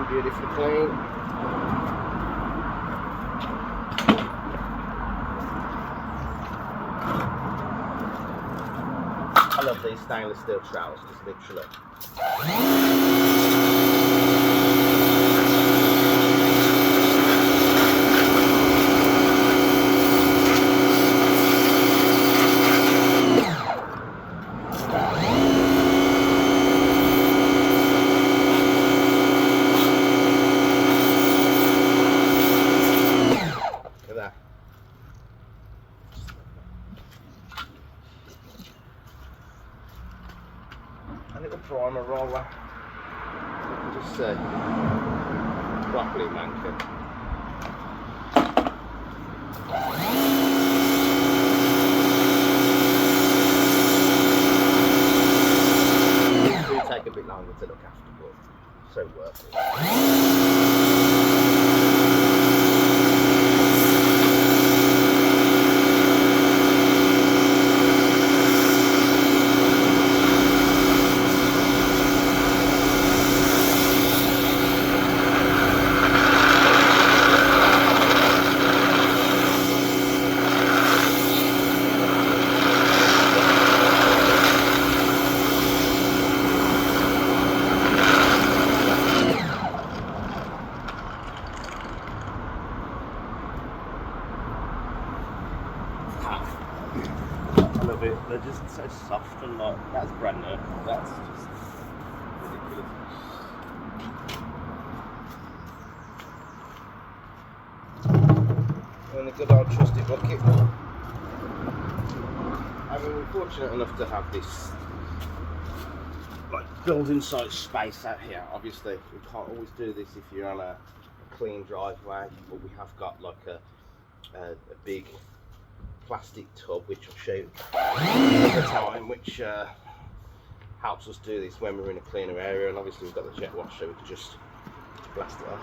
Beautifully clean. I love these stainless steel trowels, just literally. A little primer roller, you can just see, properly mankin. It do take a bit longer to look after, but so worth it. I love it. They're just so soft and like, that's brand new. That's just ridiculous. And a good old trusty bucket. I mean, we're fortunate enough to have this like building site space out here. Obviously, we can't always do this if you're on a clean driveway, but we have got like a big plastic tub, which I'll show you at the time, which helps us do this when we're in a cleaner area. And obviously we've got the jet wash, so we can just blast it off.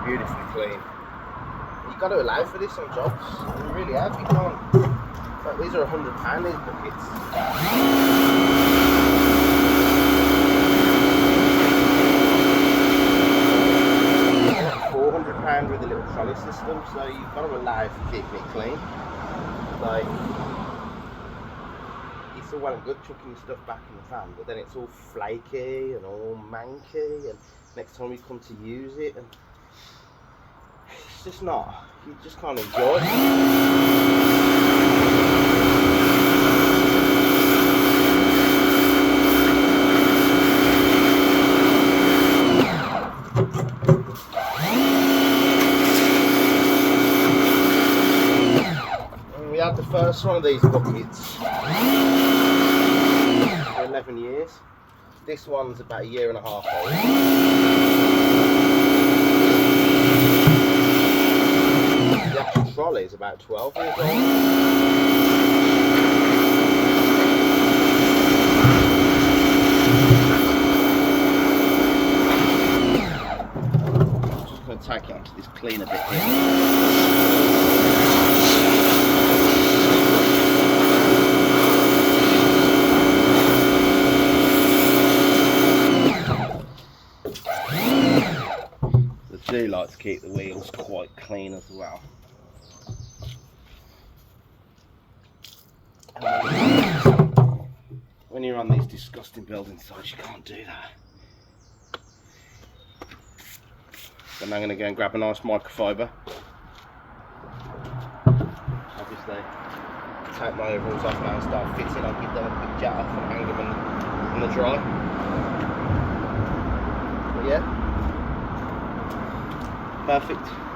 Beautifully clean. You've got to allow for this on jobs. You really have. You can't. Like, these are £100 these buckets. £400 with a little trolley system, so you've got to allow for keeping it clean. Like, it's all well and good chucking your stuff back in the van, but then it's all flaky and all manky, and next time you come to use it, and it's just not, you just can't enjoy it. And we had the first one of these buckets for 11 years. This one's about 1.5 years old. The actual trolley is about 12 years old. like to keep the wheels quite clean as well. When you're on these disgusting building sites, you can't do that. So now I'm going to go and grab a nice microfiber. Obviously, take my overalls off now and start fitting. I'll give them a quick jet off and hang them in the dry. But yeah, perfect.